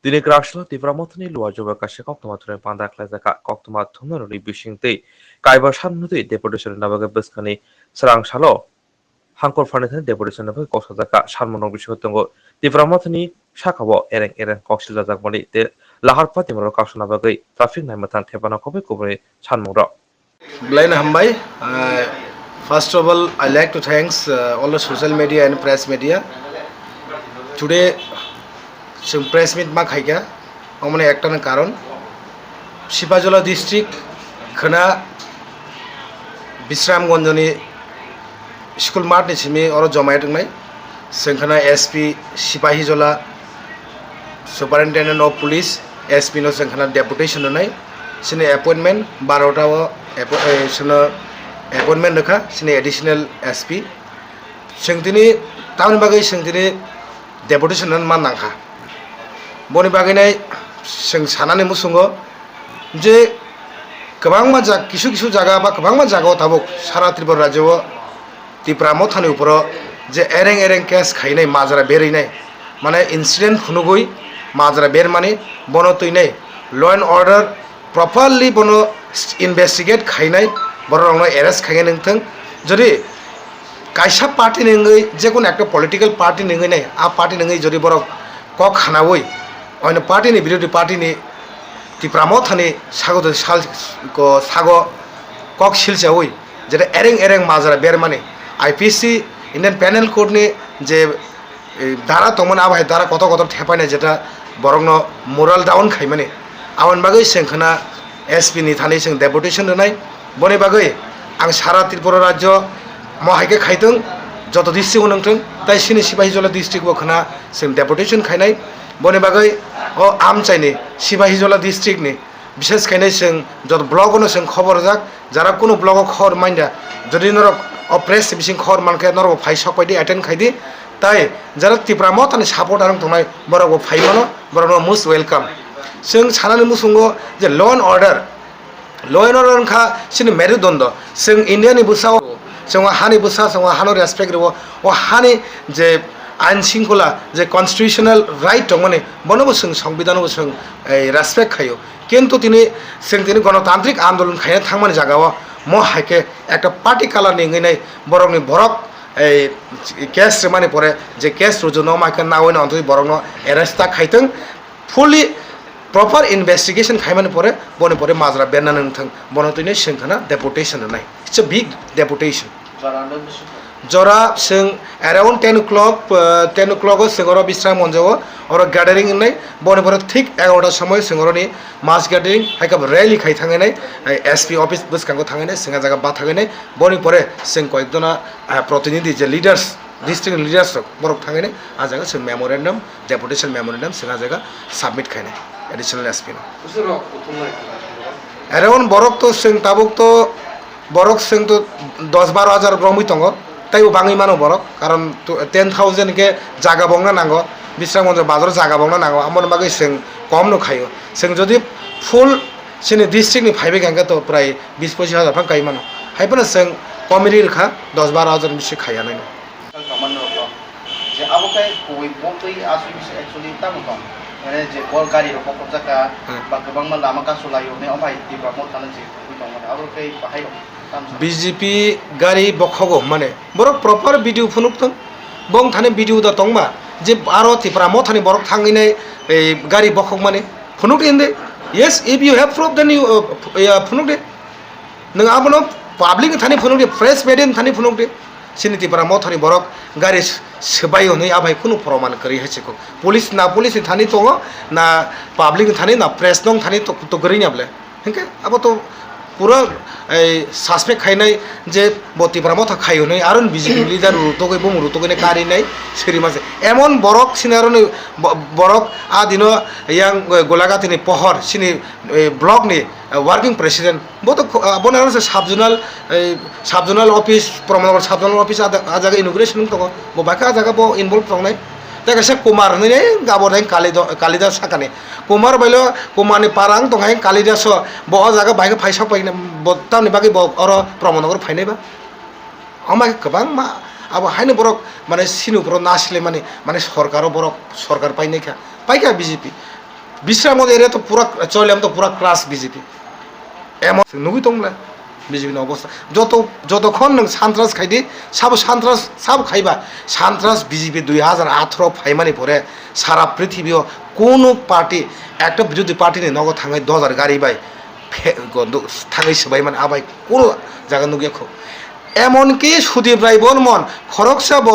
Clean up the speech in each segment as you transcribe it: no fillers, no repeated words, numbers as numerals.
Dini Krashla, Tivramothni, Rwjakma Kasha Koktomatore Pandakla Koktoma Tonori Bishingte, Kaiba Shanmuti, Deputation Navaga Biskani, Swrangchalo, Hankor Furniture, Deputation of Kosaka, Sharmono Bishotongo, Tivramothni, Shakawa, Ereng Koxila Zakmoni, the Lahar Patimoro Kashanavagi, Traffic Namatan Tepana Kobe, Chanmura. Blaine Hambai. First of all, I like to thanks all the social media and press media. Today, some press meet ma khaika. Omone ekta na karon. Sipajola district khana Bisramganjoni school mart ni chimi oro jomai tungnai. Sengkhana SP Sipahijola Superintendent of Police SP no sengkhana Deputation nai. Sini appointment 12 sini appointment rekha sini additional SP sengtini tahun bagai sengtini Deputation nan man nangkha boni bagai nai seng sanani musungo je kebang majak kisu jaga ba kebang majago tabuk sara Tripura rajyo TIPRA Motha ni uporo je ereng case khainai majra berinai mane incident hunugui majra ber mane bono tuinai law and order properly bono investigate khainai borongno arrest khainai ningthang jodi kaisa party ningai jekun ekta political party ningai nai a party ningai jodi borok kok khanawoi oino party ni birodi party ni TIPRA Motha ni sago sal ko sago kok silchawoi jeta ereng majra ber mane IPC Indian Penal Code ni je dara tongmon abai dara koto thepaina jeta borongno moral down khaimani awan bagai sengkhana SP ni thani seng Deputation Rwnai boni bagai ang sara Tripura rajyo mohaike khaitung joto district unangtung tai sini Sipahijola district bo khana seng Deputation khainai boni bagai o amchaini Sipahijola district ni বিশেষ খাইনাই जों যত ব্লগনো जों খবর যাক যারা কোনো blog খবর মাইন্ডা যদি নরক অপ্রেস বিসিং খবর মানকে নরক ফাই সপাইদি অ্যাটেন্ড খাইদি তাই যারা TIPRA Mothani সাপোর্ট আরং তংনাই বরক ফাই মানো বরক মোস্ট ওয়েলকাম जों सानानि मुसुंगो जे law and order खा सिनि मेरुदण्ड जों इन्डियानि बुसाव जों हानि बुसा जों हानो रेसपेक्ट रव ओ हानि जे आइन शृंखला जे कन्स्टिट्यूशनल राइट दंमोने बनबो जों संविधानबो जों रेसपेक्ट खायो किन्तु तिनि गणतान्त्रिक आन्दोलन खायना थांमानि जागाव म हाइके एकटा पार्टी कालार निङैनाय बरकनि बरक केस रेमानि परे जे केस रुजुनो माइका नावैनो अन्तै बरकनो एरेस्टा खाइथों फुल्ली proper investigation खाइमानि परे बनि परे माजरा बेरना नोंथां बनतैनो सेंखाना Deputation Rwnai it's a big deputation जरा जों around 10 o'clock o जों बिस्राम मनजाओ और gathering नै बनि परे ठीक 11टा समय जोंनि mass gathering हाइका rally खाइ थांगैनाय SP office बसकांगो थांगैनाय जोंहा जागा बा थांगैनाय बनि परे जों कयजना प्रतिनिधि जे leaders district leaders बरक थांगैनाय आ जागा जों memorandum deputation memorandum जोंहा जागा submit खायनाय additional SP no around borok to sing tabuk to borok sing to 10-12 হাজার রমই তঙ্গ তাইও বাঙি মানো borok কারণ 10,000 ke জায়গা বংনা নাঙ্গো বিশ্রামগঞ্জ বাজার জায়গা বংনা নাঙ্গো আমন বাগै sing কম ন খাইও sing যদি ফুল সিনি ডিস্ট্রিক্ট নি ফাইবে গাঙ্গা তো প্রায় 20-25 হাজার ফাং কাই মানো হাইপনা sing কমিরি রেখা 10-12 হাজার বেশি খাইয়া নাই যে আবকাই কই বকই আসই বিসে एक्चुअली তামুতম মানে যে বল গাড়ি রকম জায়গা বা গোবাং মান লামা কাসু লাইও নে অমাই TIPRA Motha যে কই দং মানে আবকাই বাহাই BJP গাড়ি বখগো মানে বরক প্রপার ভিডিও ফুনুকতং বং থানে ভিডিও দা তংমা যে আরো TIPRA Mothani বরক থাঙ্গিনাই এই গাড়ি বখগ মানে ফুনুক ইনদে yes if you have proof then you ফুনুক দে নং আবনো পাবলিক থানি ফুনুক দে প্রেস মেডিয়াম থানি ফুনুক দে सिनि TIPRA Mothani borok gari sebayo nei abai kuno proman kari hachiko police thani tongo na public thani na press dong thani to gari nyable hinke abo to pura suspect khainai je bo TIPRA Motha khayo nei aron BJP leader rutogai bo rutogai kari nei seri mase emon borok sinaroni borok adino yang golagati ni pohor sini block ni working president boto bonar subjonal office promoter subjonal office ajaga inauguration to bo baka ajaga bo involve tongnai ta kasa kumar nei gabor hai kalidas sakane kumar bailo kumani parang tongai kalidas bo ajaga baika phaisa paina bo tamni bagi bo oro promoter phainai ba amai kabang ma abo haine borok mane sinu boro nasle mane sorkaro borok sorkar painai kha paika BJP Bishram area তো পুরা চললাম তো পুরা class BJP এমন নুবি দंला BJP অবস্থা যতক্ষণ নों সান্ত্রাস খাইদি sub খাইবা সান্ত্রাস BJP 2018 ফাইমানি পরে সারা পৃথিবীও কোনো পার্টি একটা বিরোধী পার্টি নে নগদ থাङै 10,000 গাড়ি বাই থাङै সবাই মানে আবাই কোনো জায়গা নুগেখো এমনকি সুদীপ রায় বর্মন খড়গসাব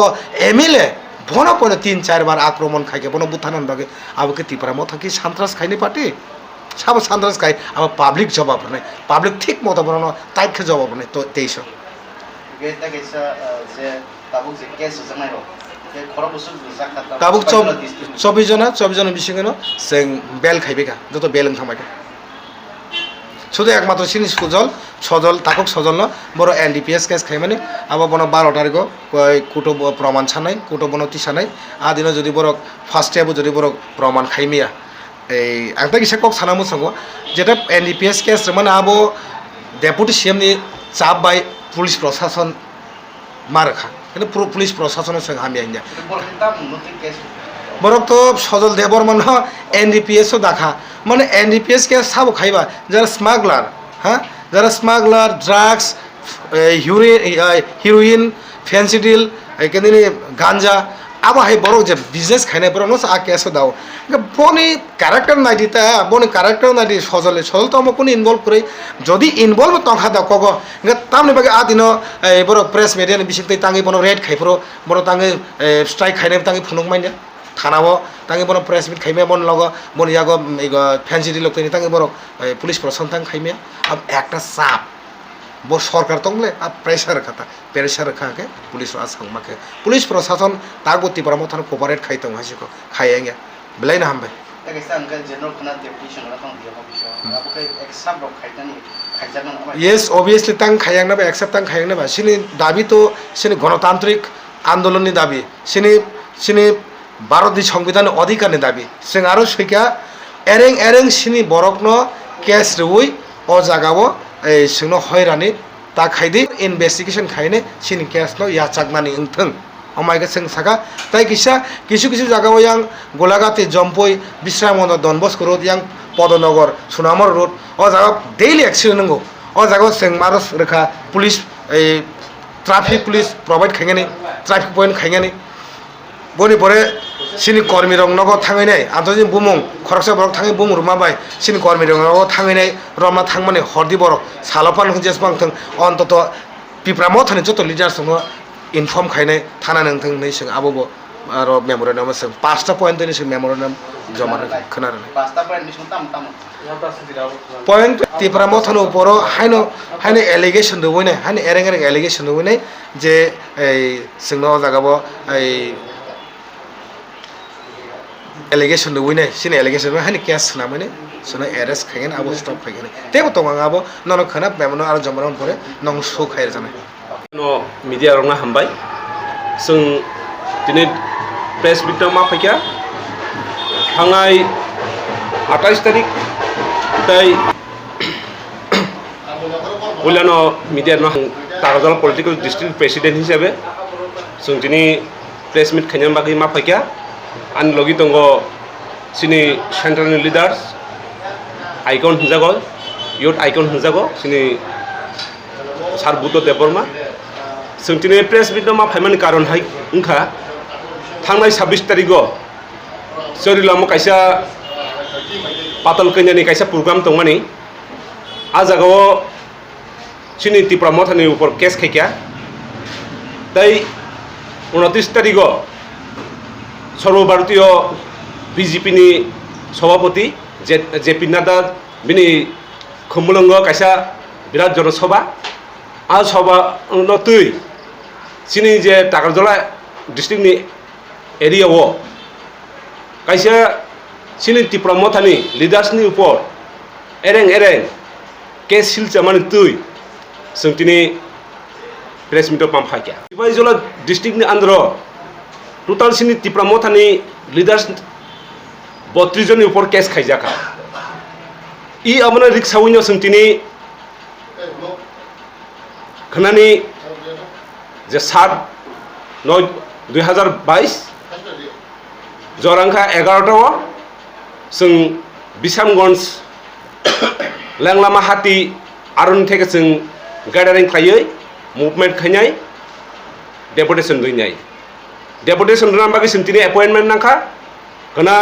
এমএলএ বনো পরে 3-4 বার আক্রমণ খাইকে বনো বুথানন বাগে আবকে ত্রিপুরা মথা কি সান্ত্রাস খাইনি পার্টি সাব সান্ত্রাস খাই আবার পাবলিক জবাব নাই পাবলিক ঠিক মতো বনো তাইকে জবাব নাই তো 23 গেতা গেসা যে তাবুক যে কেস জানাই র যে খরবসু জাকাতা তাবুক 24 জন বিশিঙ্গনো जों বেল খাইবেকা যত বেল থামাইকা শুধু একমাত্র সিনি সজল তাকক সজল ন বড় এনডিপিএস কেস খাই মানে আবার বনো 12 তারিখ কুটো প্রমাণ ছানাই কুটো বনতি ছানাই আদিন যদি বড় ফার্স্ট স্টেপ যদি বড় প্রমাণ খাইমিয়া এই একটা কিসে কক ছানামু সঙ্গ যেটা এনডিপিএস কেস মানে আবো ডেপুটি সিএম নি চাপ বাই পুলিশ প্রশাসন মারখা কিন্তু পুলিশ প্রশাসনের সঙ্গে হামি আইনা বরক তো সজল দেববর্মন এনডিপিএসও দেখা মানে এনডিপিএস কেস সাবো খাইবা যারা স্মাগলার হ্যাঁ যারা স্মাগলার ড্রাগস হিরোইন ফেন্সিডিল এখানে গাঞ্জা আবার হাই বড় যে বিজনেস খাইনাই বড় নস আ কেসও দাও বনি ক্যারেক্টার নাই দিতা বনি ক্যারেক্টার নাই দি সজল তো আমার কোনো ইনভলভ করে যদি ইনভলভ তখা দাও কগ তামনি বাগে আদিন বড় প্রেস মিডিয়ানি বিশেষ তাঙ্গি বনো রেড খাইফ্রো বড় তাঙ্গি স্ট্রাইক খাইনাই তাঙ্গি ফুনুক মাইনা থানাবো তাঙ্গি বনো প্রেস মিট খাইমে বন লগ বন ইয়াগো ফ্যান্সিডি লোক তাঙ্গি বড় পুলিশ প্রশাসন তাঙ্গি খাইমে আব একটা চাপ বো সরকার তংলে আর প্রেসার খাকে পুলিশ আসাংমাকে পুলিশ প্রশাসন তার গতি পরামর্শন কোপারেট খাইতং হাসিকো খাইয়েঙ্গে বেলাই না হামবাই গেসা আঙ্কেল জেনারেল খানা ডেপুটেশন রাখাং দিয়া হবিশো আবকে এক্সাম রক খাইতানি খাইজাগন yes obviously tang khayang na ba accept tang khayang na ba sini dabi to sini গণতান্ত্রিক আন্দোলননি দাবি sini ভারতনি সংবিধান অধিকারনি দাবি जों आरो Saika एरें sini borokno case rui o jagao ei singno hoirani ta khaidi investigation khaine sini case no yachakmani engtheng আমাইকে जों साका তাই কিছু জায়গাও yang গোলাঘাটে জম্পই বিশ্রামন ডনবস্ক রোড yang পদনগর সুনামর রোড ও জায়গা ডেইলি অ্যাক্সিডেন্ট নঙ্গো ও জায়গা जों मारस रेखा पुलिस এই ট্রাফিক পুলিশ প্রভাইড খাইগানি ট্রাফিক পয়েন্ট খাইগানি বনি পরে সিনি কর্মী রং নগ থাঙैनाय আন্তর্জাতিক বুমং খরকসা বরক থাङै বুম रुमाबाय सिनि কর্মী রং নগ থাङैनाय রমনা থাংমানে হরদি বরক সালপান जेसबां थों অন্তত ত্রিপুরা মথানি যত লিডার सङ इनफर्म खाइनाय थाना नोंथां नै जों आबो आरो मेमोरेन्डाम जों 5टा पॉइंट नि जों मेमोरेन्डाम जमा खोनारो 5टा पॉइंट नि ताम पॉइंट ত্রিপুরা মথাनो উপর हाइनो एलिगेशन दवैनाय हाइनो एरें एलिगेशन दवैनाय जे এই जोंनो जागाबो এই एलिगेशन दवैनाय सिनि एलिगेशन हाइनो केस नामाने सोना एरेस्ट खाइगोन आबो स्टप खाइगोन तेबो तो आबो ननो खोना मेमोनो आरो जमाराम परे नং सो खाइर जानाय मिडिया रंना हामबाय जों दिनै प्रेस मिटआव मा फैखा थांनाय 28 तारिख ताई उलानो मिडिया न ताराजाल पलिटिकल डिस्ट्रिक्ट प्रेसिडेंट हिसाबै जों दिनै प्रेस मिट खायनाय बागै मा फैखा आन लगि दङ सिनि सेन्ट्रेल लिडार्स आइकन हिजागो युथ आइकन हिजागो सिनि सार बुद्ध देबबर्मा जों दिनै प्रेस मिट मा फाइमानि कारण हाय उनखा थांनाय 26 तारिखआव सरिलामो कायसा पातल कन्यानि कायसा प्रग्राम दंमानि आ जागाव सिनि ত্রিপুরা मथानि ऊपर केस खायखा ताई 29 तारिखआव सर्वभारतीय बीजेपी नि सभापति जेपी नाडा बिनि खुमलंग कायसा बिराट जनसभा आ सभा नतुई सिनि जे तागारजला डिस्ट्रिक्ट नि एरिया वो कायसा सिनि ত্রিপুরা मथानि लिडार्स नि ऊपर एरें केस सिलचामानि तुई जों दिनै प्रेस मिटआव पाम फायखा बायजला डिस्ट्रिक्ट नि आन्ध्र टोटाल सिनि ত্রিপুরা मथानि लिडार्स 32 जननि ऊपर केस खायजाखा इ आमना रिक्सावैनो जों दिनै खोनानि जे 7/9/2022 जरांखा 11टाव जों Bisamgons Langlama Hati Arun থেকে जों gathering खायै movement खायनाय deputation दुइनाय deputation नाम बागै सिमतिनि appointment नांखा गना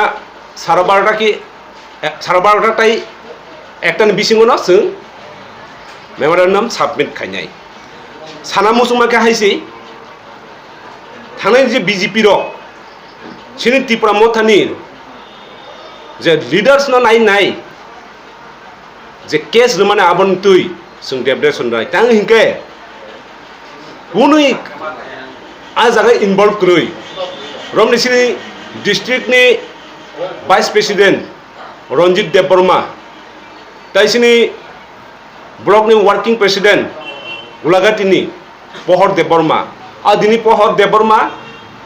साराबारटा ताई एकटानि बिसिङावनो जों memorandum submit खायनाय साना मुसुमाके हायसि थांनाय जे BJP रो सिनि TIPRA Mothani जे leaders ना नाय जे केस रमाने आबन तुई जों deputation राय तां हिंके कुनुई आ जागा involve करै रमनि सिनि district नि vice president Ranjit Deborma ताइसिनि block नि working president Rwjakma Pohor Deborma adini Pohor Deborma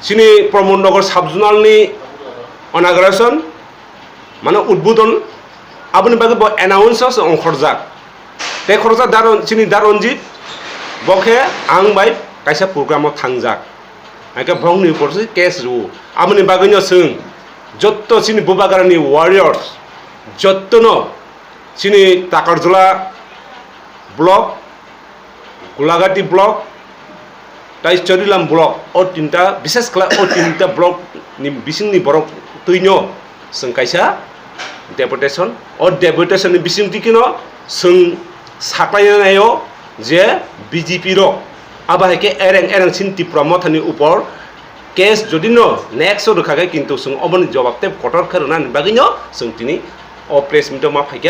sini Pramod Nagar subjonal ni inauguration mane udbodhon aboni bage bo announce on khorjak te khorjak daron sini daronjit bokhe ang bai kaisa program o thangjak aka brong ni porsi case ru aboni bage no sung jotto sini bubagarani warriors jotto no sini takarjula block Rwjakma block tai Chorilam block o tinta bises kala o tinta block ni bising ni borok tuinyo sung kaisa deputation o deputation ni bising tikino sung saklainayo je BJP ro abaheke ereng sin TIPRA Mothani upor case jodi no next o rukhage kintu sung oboni jawab te kotor kharuna bagino sung tini o press meet ma phaikya